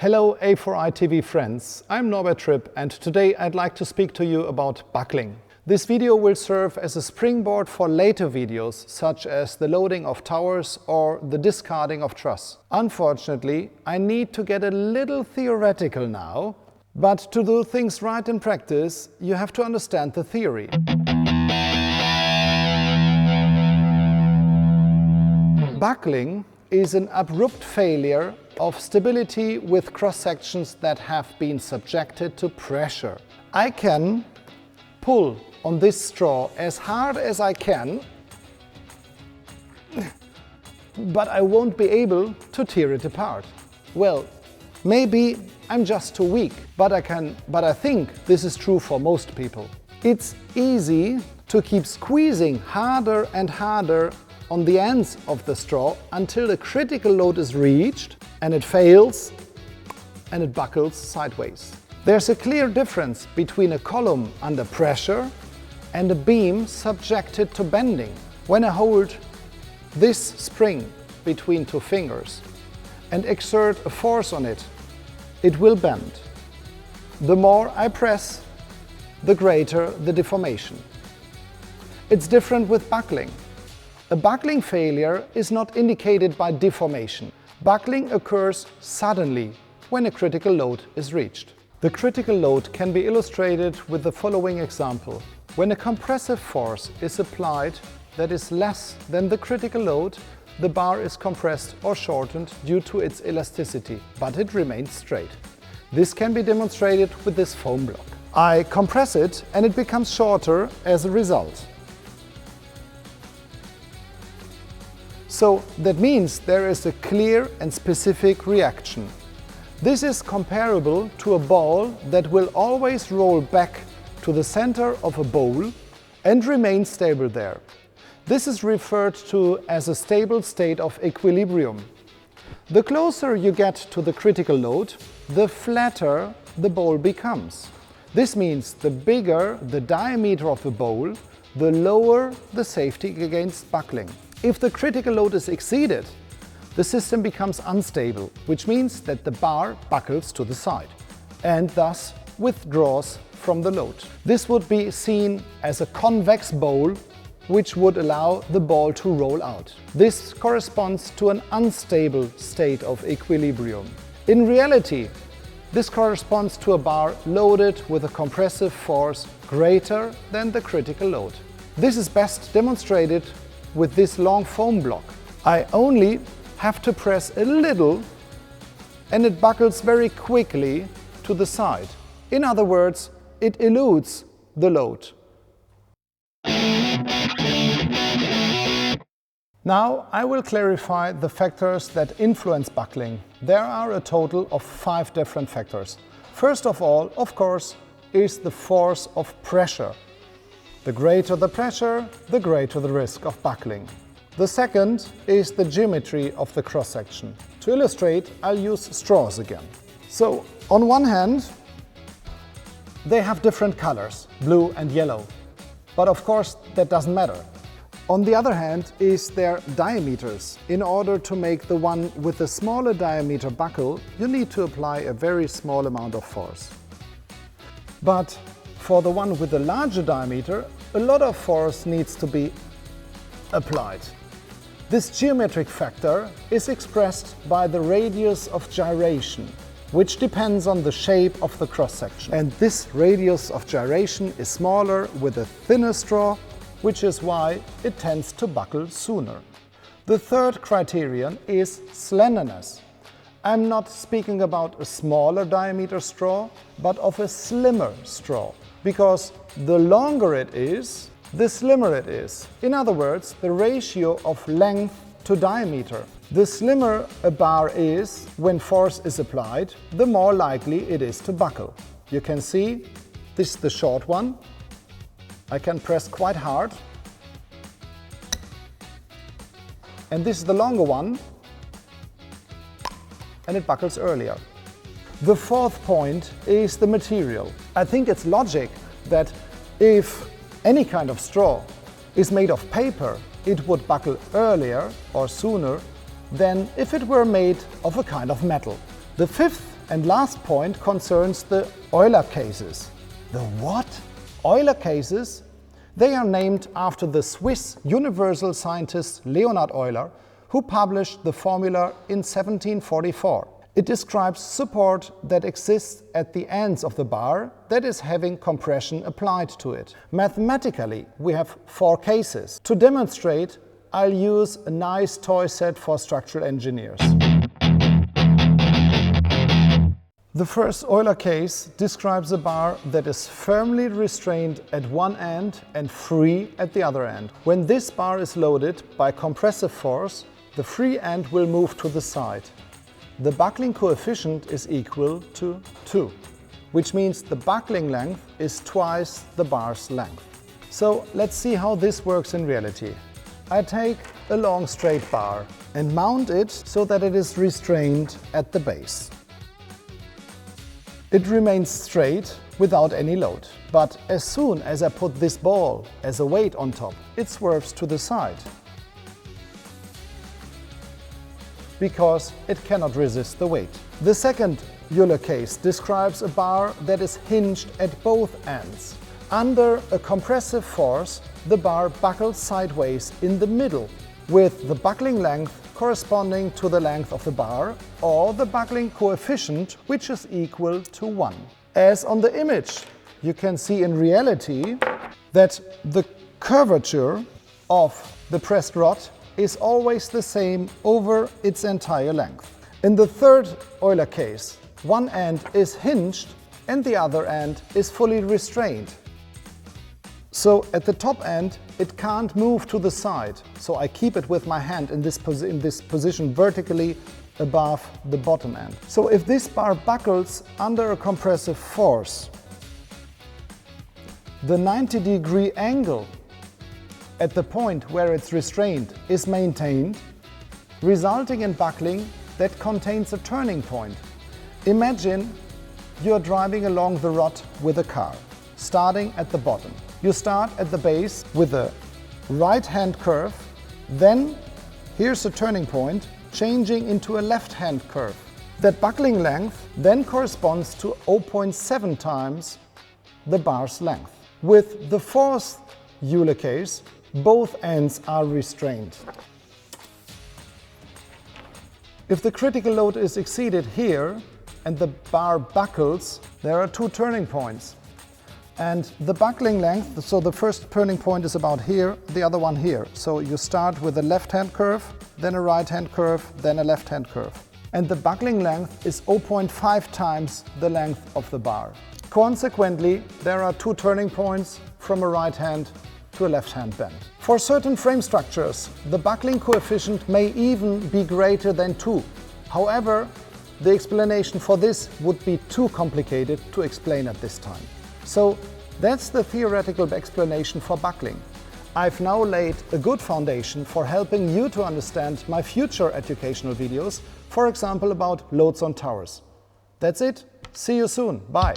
Hello A4i TV friends, I'm Norbert Tripp and today I'd like to speak to you about buckling. This video will serve as a springboard for later videos such as the loading of towers or the discarding of truss. Unfortunately, I need to get a little theoretical now, but to do things right in practice, you have to understand the theory. Buckling is an abrupt failure of stability with cross-sections that have been subjected to pressure. I can pull on this straw as hard as I can, but I won't be able to tear it apart. Well, maybe I'm just too weak, but I think this is true for most people. It's easy to keep squeezing harder and harder on the ends of the straw until the critical load is reached and it fails and it buckles sideways. There's a clear difference between a column under pressure and a beam subjected to bending. When I hold this spring between two fingers and exert a force on it, it will bend. The more I press, the greater the deformation. It's different with buckling. A buckling failure is not indicated by deformation. Buckling occurs suddenly when a critical load is reached. The critical load can be illustrated with the following example. When a compressive force is applied that is less than the critical load, the bar is compressed or shortened due to its elasticity, but it remains straight. This can be demonstrated with this foam block. I compress it and it becomes shorter as a result. So that means there is a clear and specific reaction. This is comparable to a ball that will always roll back to the center of a bowl and remain stable there. This is referred to as a stable state of equilibrium. The closer you get to the critical load, the flatter the bowl becomes. This means the bigger the diameter of a bowl, the lower the safety against buckling. If the critical load is exceeded, the system becomes unstable, which means that the bar buckles to the side and thus withdraws from the load. This would be seen as a convex bowl, which would allow the ball to roll out. This corresponds to an unstable state of equilibrium. In reality, this corresponds to a bar loaded with a compressive force greater than the critical load. This is best demonstrated with this long foam block. I only have to press a little and it buckles very quickly to the side. In other words, it eludes the load. Now I will clarify the factors that influence buckling. There are a total of 5 different factors. First of all, of course, is the force of pressure. The greater the pressure, the greater the risk of buckling. The second is the geometry of the cross-section. To illustrate, I'll use straws again. So, on one hand, they have different colors, blue and yellow. But of course, that doesn't matter. On the other hand is their diameters. In order to make the one with the smaller diameter buckle, you need to apply a very small amount of force. But for the one with the larger diameter, a lot of force needs to be applied. This geometric factor is expressed by the radius of gyration, which depends on the shape of the cross-section. And this radius of gyration is smaller with a thinner straw, which is why it tends to buckle sooner. The third criterion is slenderness. I'm not speaking about a smaller diameter straw, but of a slimmer straw, because the longer it is, the slimmer it is. In other words, the ratio of length to diameter. The slimmer a bar is when force is applied, the more likely it is to buckle. You can see this is the short one. I can press quite hard. And this is the longer one, and it buckles earlier. The fourth point is the material. I think it's logic that if any kind of straw is made of paper, it would buckle earlier or sooner than if it were made of a kind of metal. The fifth And last point concerns the Euler cases. The what? Euler cases? They are named after the Swiss universal scientist Leonhard Euler, who published the formula in 1744. It describes support that exists at the ends of the bar that is having compression applied to it. Mathematically, we have 4 cases. To demonstrate, I'll use a nice toy set for structural engineers. The first Euler case describes a bar that is firmly restrained at one end and free at the other end. When this bar is loaded by compressive force, the free end will move to the side. The buckling coefficient is equal to 2, which means the buckling length is twice the bar's length. So let's see how this works in reality. I take a long straight bar and mount it so that it is restrained at the base. It remains straight without any load. But as soon as I put this ball as a weight on top, it swerves to the side, because it cannot resist the weight. The second Euler case describes a bar that is hinged at both ends. Under a compressive force, the bar buckles sideways in the middle, with the buckling length corresponding to the length of the bar, or the buckling coefficient, which is equal to 1. As on the image, you can see in reality that the curvature of the pressed rod is always the same over its entire length. In the third Euler case, one end is hinged and the other end is fully restrained. So at the top end, it can't move to the side, so I keep it with my hand in this position vertically above the bottom end. So if this bar buckles under a compressive force, the 90-degree angle at the point where it's restrained is maintained, resulting in buckling that contains a turning point. Imagine you're driving along the rod with a car, starting at the bottom. You start at the base with a right-hand curve, then here's a turning point, changing into a left-hand curve. That buckling length then corresponds to 0.7 times the bar's length. With the fourth Euler case, both ends are restrained. If the critical load is exceeded here and the bar buckles, there are 2 turning points. And the buckling length, so the first turning point is about here, the other one here. So you start with a left-hand curve, then a right-hand curve, then a left-hand curve. And the buckling length is 0.5 times the length of the bar. Consequently, there are 2 turning points from a right-hand to a left-hand bend. For certain frame structures, the buckling coefficient may even be greater than 2. However, the explanation for this would be too complicated to explain at this time. So that's the theoretical explanation for buckling. I've now laid a good foundation for helping you to understand my future educational videos, for example about loads on towers. That's it. See you soon. Bye.